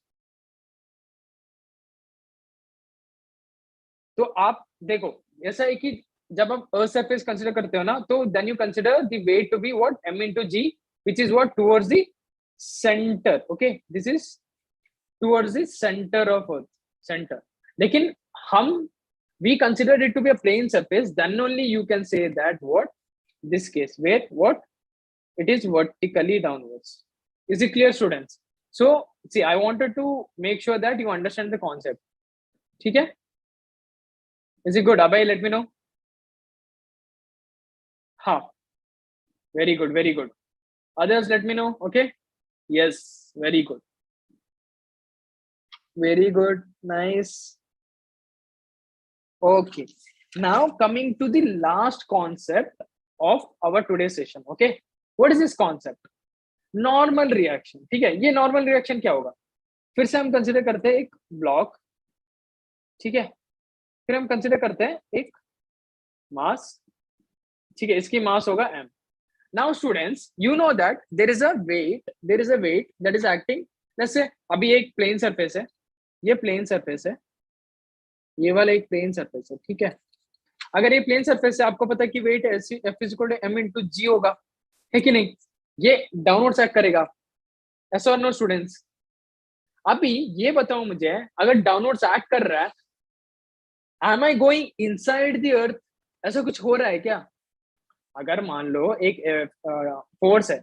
तो आप देखो ऐसा है कि जब आप अर्थ सरफेस कंसीडर करते हो ना, तो then you consider the weight to be what? m into g, which is what? Towards the center. Okay, this is towards the center of earth, center. लेकिन हम we consider it to be a plane surface, then only you can say that what? This case where what? It is vertically downwards. Is it clear, students? So see, I wanted to make sure that you understand the concept. ठीक है? Is it good? Abhay, let me know. Ha. Very good, very good. Others, let me know. Okay. Yes, very good. Very good. Nice. Okay. Now coming to the last concept of our today's session. Okay. What is this concept? Normal reaction. ठीक है, ये normal reaction क्या होगा? फिर से हम consider करते हैं एक block. ठीक है, फिर हम consider करते हैं एक mass. ठीक है, इसकी mass होगा m. Now students, you know that there is a weight that is acting. Let's say अभी एक plane surface है, ये plane surface है, ये वाला एक plane surface है. ठीक है, अगर ये प्लेन सरफेस है, आपको पता है कि weight F is equal to m into g होगा, है कि नहीं? ये डाउनवर्ड एक्ट करेगा. ऐसा और नो स्टूडेंट्स? अभी ये बताओ मुझे, अगर डाउनवर्ड एक्ट कर रहा है, am I going inside the earth? ऐसा कुछ हो रहा है क्या? अगर मान लो एक फोर्स है,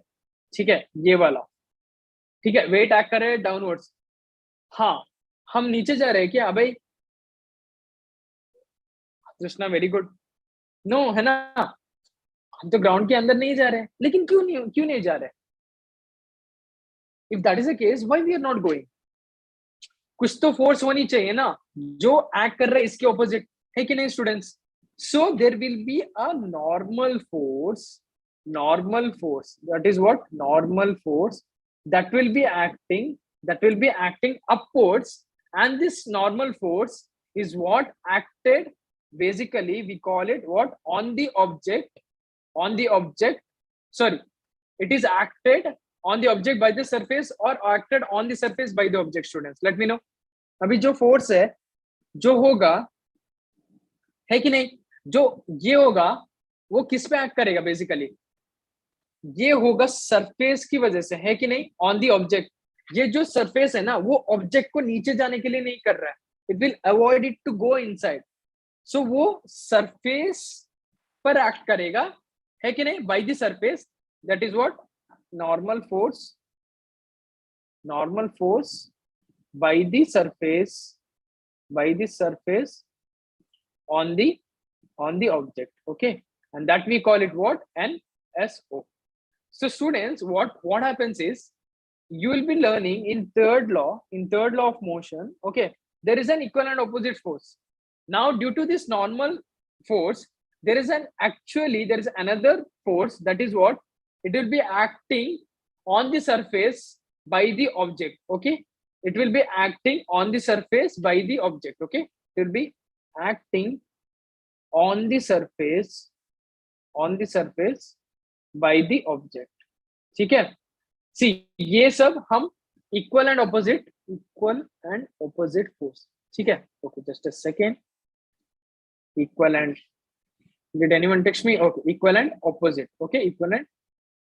ठीक है, ये वाला, ठीक है, वेट एक्ट कर रहे हैं डाउनवर्ड्स. हाँ, हम नीचे जा रहे हैं क्या भाई? Krishna, very good. नो, है ना? हम तो ग्राउंड के अंदर नहीं जा रहे, लेकिन क्यों नहीं जा रहे? If that is the case, why we are not going? कुछ तो फोर्स होनी चाहिए ना जो एक्ट कर रहा है इसके ऑपोजिट, है कि नहीं students? So there will be a normal force, that is what? Normal force that will be acting upwards, and this normal force is what? Acted, basically we call it what? On the object, sorry, it is acted on the object by the surface or acted on the surface by the object. Students, let me know. अभी जो force है जो होगा, है कि नहीं, जो ये होगा वो किस पे एक्ट करेगा? बेसिकली ये होगा सरफेस की वजह से, है कि नहीं? On the object. ये जो सरफेस है ना, वो ऑब्जेक्ट को नीचे जाने के लिए नहीं कर रहा है, it will avoid it to go inside. So वो सरफेस पर एक्ट करेगा, है कि नहीं? By the surface. That is what? Normal force by the surface on the object. Okay, and that we call it what? NSO. So students, what happens is, you will be learning in third law of motion. Okay, there is an equal and opposite force. Now due to this normal force, there is another force, that is what? It will be acting on the surface by the object. Okay, it will be acting on the surface by the object. Okay, it will be acting on the surface by the object. ठीक है? See, ये सब हम equal and opposite force. ठीक है? Okay, just a second. Equal and, did anyone text me? Okay, equal and opposite. Okay, equal and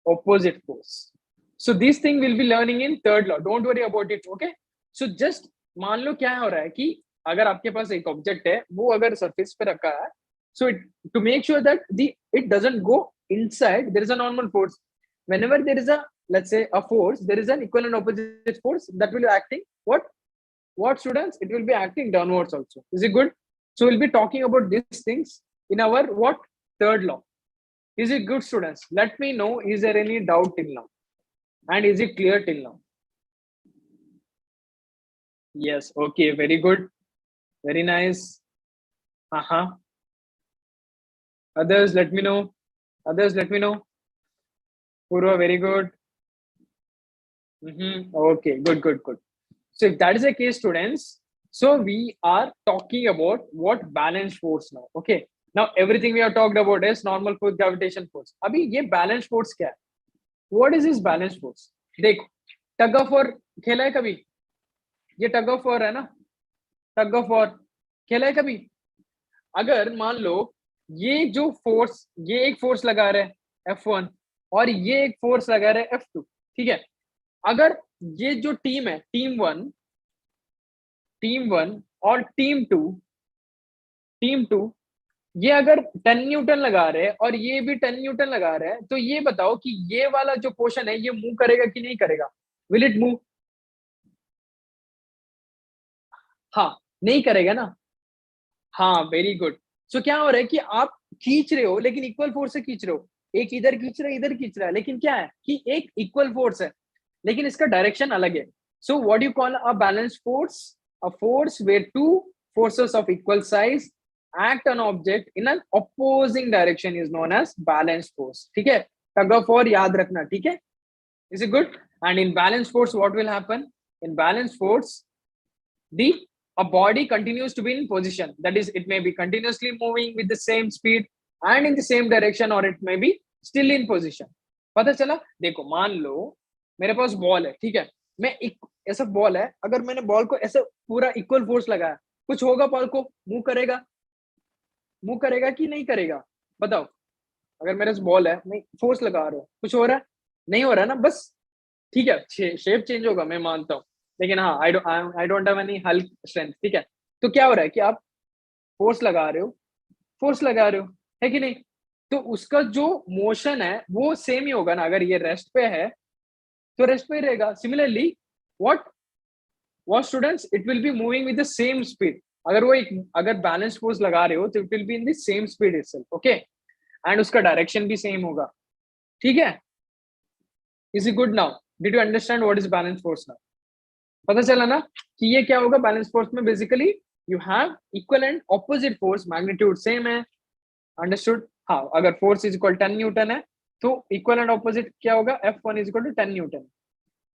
opposite force. So this thing we'll be learning in third law. Don't worry about it. Okay, so just मान लो क्या हो रहा है कि अगर आपके पास एक object है, वो अगर सरफेस पे रखा है, so to make sure that it doesn't go inside, there is a normal force. Whenever there is a, let's say, a force, there is an equal and opposite force that will be acting what students? It will be acting downwards also. Is it good? So we'll be talking about these things in our what? Third law. Is it good, students? Let me know, is there any doubt till now, and is it clear till now? Yes. Okay, very good, very nice. Others, let me know. Purva, very good. Okay, good. So if that is the case, students, So we are talking about what balanced force now. Okay, now everything we have talked about is normal force, gravitation force. अभी ये balanced force क्या है? What is this balanced force? देखो, tug of war खेला है कभी? ये tug of war है ना, टग ऑफ वॉर खेला है कभी? अगर मान लो ये जो फोर्स, ये एक फोर्स लगा रहे हैं F1 और ये एक फोर्स लगा रहे हैं F2, ठीक है? अगर ये जो टीम है, टीम वन और टीम टू ये अगर 10 न्यूटन लगा रहे हैं और ये भी 10 न्यूटन लगा रहे हैं, तो ये बताओ कि ये वाला जो पोर्शन है ये मूव करेगा कि नहीं करेगा? Will it move? हाँ, नहीं करेगा ना? हाँ, वेरी गुड। सो क्या हो रहा है कि आप खींच रहे हो लेकिन इक्वल फोर्स से खींच रहे हो, एक इधर खींच रहा है, इधर खींच रहा है, लेकिन क्या है कि एक इक्वल फोर्स है लेकिन इसका डायरेक्शन अलग है। So what you call a balance force? A force where two forces of equal size act on object in an opposing direction is known as balanced force. ठीक है, tug of war याद रखना, ठीक है? Is it good? And in balanced force what will happen? In balanced force the a body continues to be in position, that is it may be continuously moving with the same speed and in the same direction or it may be still in position. पता चला? देखो, मान लो मेरे पास ball है, ठीक है? मैं एक ऐसा बॉल है, अगर मैंने बॉल को ऐसे पूरा इक्वल फोर्स लगाया, कुछ होगा? बॉल को मूव करेगा? मूव करेगा कि नहीं करेगा? बताओ। अगर मेरे पास बॉल है, मैं फोर्स लगा रहा हूँ, कुछ हो रहा है? नहीं हो रहा ना, बस ठीक है, शेप चेंज होगा, मैं मानता हूँ, लेकिन हाँ, I don't have any Hulk strength, ठीक है? तो क्या हो रहा है कि आप फोर्स लगा रहे हो, फोर्स लगा रहे हो, है कि नहीं? तो उसका जो मोशन है वो सेम ही होगा ना। अगर ये रेस्ट पे है तो रेस्ट पे ही रहेगा। Similarly what what students, it will be moving with the same speed. अगर वो एक, अगर बैलेंस फोर्स लगा रहे हो तो it will be in the same speed itself, okay? And उसका डायरेक्शन भी सेम होगा, ठीक है? Is it good now? Did you understand what is balance force now? पता चला ना कि ये क्या होगा? बैलेंस फोर्स में basically you have equal and opposite force, magnitude same है, अंडरस्टूड? हाँ, अगर फोर्स इज इक्वल 10 न्यूटन है तो इक्वल एंड ऑपोजिट क्या होगा? F1 is equal to 10 Newton.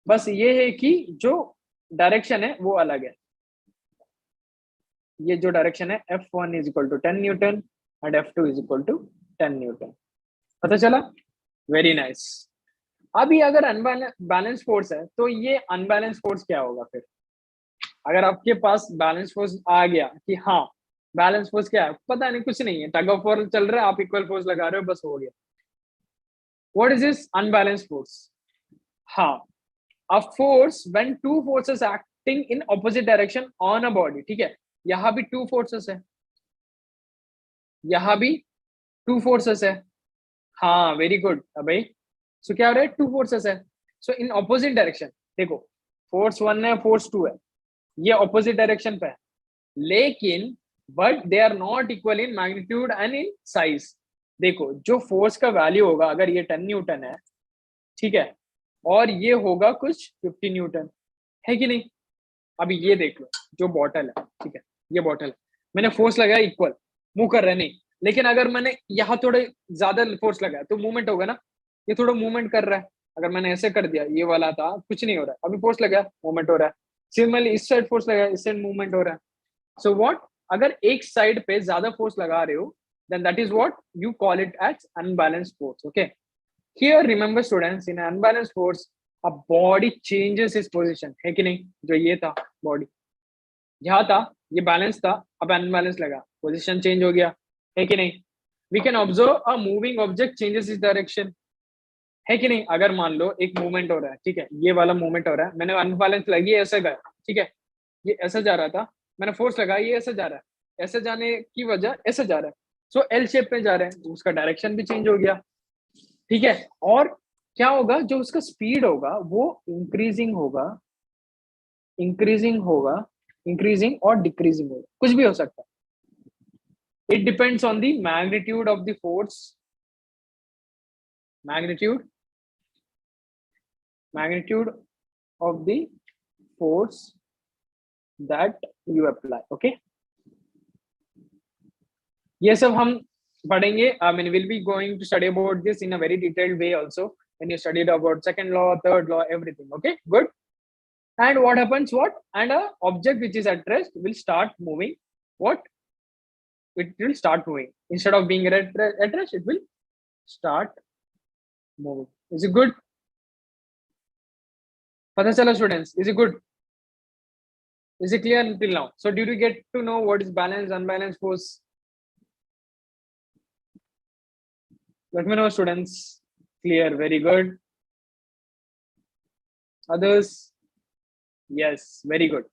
बस ये है कि जो डायरेक्शन है वो अलग है। ये जो डायरेक्शन है F1 is equal to 10 newton and F2 is equal to 10 newton. पता चला? Very nice. अभी अगर अनबैलेंस फोर्स है तो ये अनबैलेंस फोर्स क्या होगा फिर? अगर आपके पास बैलेंस फोर्स आ गया कि हाँ, बैलेंस फोर्स क्या है? पता नहीं, कुछ नहीं है, टग ऑफ वॉर चल रहा है, आप इक्वल फोर्स लगा रहे हो, बस हो गया। What is this unbalance force? हाँ, a force when two forces acting in opposite direction on a body, ठीक है? यहाँ भी टू फोर्सेस है, यहाँ भी टू फोर्सेस है। हाँ, वेरी गुड अबे। सो क्या हो रहा है? टू फोर्सेस है, सो इन ऑपोजिट डायरेक्शन। देखो, फोर्स 1 है, फोर्स 2 है, ये ऑपोजिट डायरेक्शन पे है, लेकिन but they are not equal in magnitude and in size. देखो, जो फोर्स का वैल्यू होगा, अगर ये 10 न्यूटन है, ठीक है, और ये होगा कुछ 50 न्यूटन, है कि नहीं? अभी ये देख लो, जो बॉटल है, ठीक है, ये बॉटल है, मैंने फोर्स लगाया इक्वल, मूव कर रहा है नहीं, लेकिन अगर मैंने यहाँ थोड़े ज्यादा फोर्स लगाया तो मूवमेंट होगा ना? ये थोड़ा मूवमेंट कर रहा है। अगर मैंने ऐसे कर दिया, ये वाला था, कुछ नहीं हो रहा है, अभी फोर्स लगाया, मूवमेंट हो रहा है। सिमिलरली इस साइड फोर्स लगाया, इस साइड मूवमेंट हो रहा है। सो व्हाट, अगर एक साइड पे ज्यादा फोर्स लगा रहे हो, then that is what you call it as unbalanced force. Okay, here remember students, in unbalanced force a body changes its position, है कि नहीं? जो ये था बॉडी, यहाँ था, ये बैलेंस था, अब अनबैलेंस लगा, पोजीशन चेंज हो गया, है कि नहीं? We can observe a moving object changes its direction, है कि नहीं? अगर मान लो एक मूवमेंट हो रहा है, ठीक है, ये वाला मूवमेंट हो रहा है, मैंने अनबैलेंस लगी, ऐसे गया, ठीक है, ये ऐसा जा रहा था, मैंने फोर्स लगाया, ये ऐसे जा रहा है, ऐसे जाने की वजह ऐसे जा रहा है, सो एल शेप में जा रहे हैं, उसका डायरेक्शन भी चेंज हो गया, ठीक है? और क्या होगा? जो उसका स्पीड होगा वो इंक्रीजिंग होगा, इंक्रीजिंग होगा, इंक्रीजिंग और डिक्रीजिंग होगा, कुछ भी हो सकता है। It depends on the magnitude of the force, magnitude magnitude of the force that you apply. Okay, ये सब हम पढ़ेंगे। I mean, we'll be going to study about this in a very detailed way also when you studied about second law, third law, everything. Okay, good. And what happens? What? And a object which is at rest will start moving. What? It will start moving. Instead of being at rest, it will start moving. Is it good? Pata chala students, is it good? Is it clear until now? So did you get to know what is balanced, unbalanced force? Let me know, students. Clear, very good. Others? Yes, very good.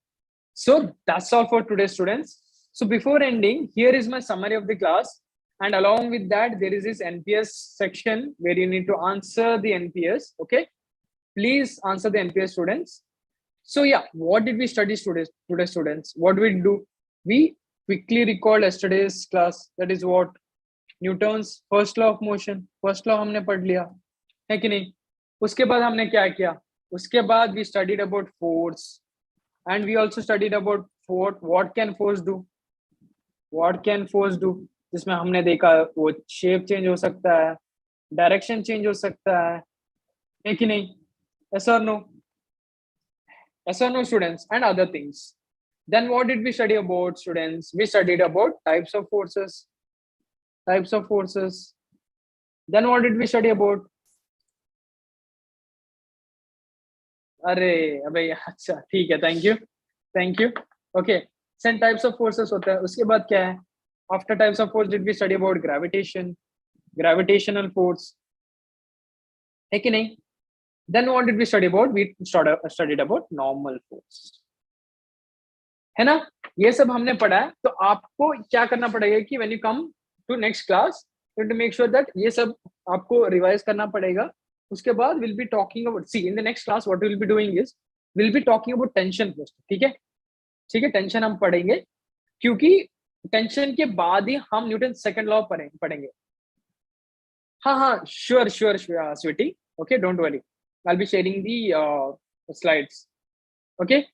So that's all for today, students. So before ending, here is my summary of the class. And along with that, there is this NPS section where you need to answer the NPS. Okay. Please answer the NPS, students. So yeah, what did we study today, students? What did we do? We quickly recall yesterday's class. That is what? Newton's first law of motion. First law हमने पढ़ लिया है कि नहीं? उसके बाद हमने क्या किया? उसके बाद we studied about force, and we also studied about what can force do. What can force do? जिसमें हमने देखा वो shape change हो सकता है, direction change हो सकता है कि नहीं? Yes or no? Yes or no, students? And other things. Then what did we study about, students? We studied about types of forces. Types of forces. Then what did we study about? अरे अबे अच्छा ठीक है, thank you. Okay, same types of forces होता है. उसके बाद क्या है? After types of force, did we study about gravitation, gravitational force? है कि नहीं? Then what did we study about? We studied about normal force. है ना? ये सब हमने पढ़ा है. तो आपको क्या करना पड़ेगा कि when you come to next class, you have to make sure that ये सब आपको revise करना पड़ेगा. उसके बाद we'll be talking about, see in the next class what we'll be doing is we'll be talking about tension first. ठीक है? ठीक है, टेंशन हम पढ़ेंगे क्योंकि टेंशन के बाद ही हम न्यूटन सेकंड लॉ पढ़ेंगे. हाँ sure sweetie. Okay, don't worry, I'll be sharing the slides. Okay,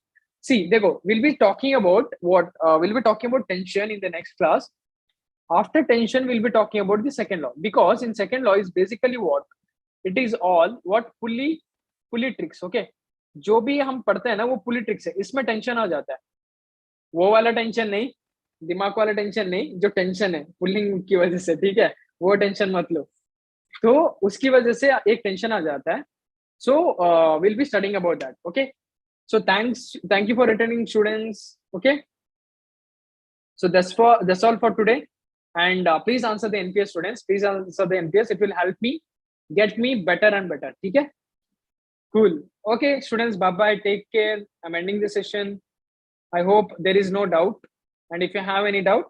see देखो, we'll be talking about what we'll be talking about tension in the next class. After tension we'll be talking about the second law, because in second law is basically what it is all what pulley tricks. Okay, जो भी हम पढ़ते हैं ना वो पुली tricks है. इसमें tension आ जाता है, वो वाला टेंशन नहीं, दिमाग वाला टेंशन नहीं, जो टेंशन है पुलिंग की वजह से. ठीक है, वो टेंशन मत लो. तो उसकी वजह से एक टेंशन आ जाता है. So we'll be studying about that. Okay, so thank you for attending, students. Okay, so that's all for today. And please answer the NPS, students. Please answer the NPS. It will help me get me better and better. Okay, cool. Okay, students, bye bye, take care. I'm ending the session. I hope there is no doubt, and if you have any doubt,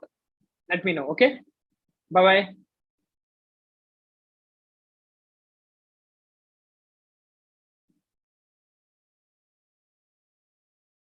let me know. Okay, bye bye.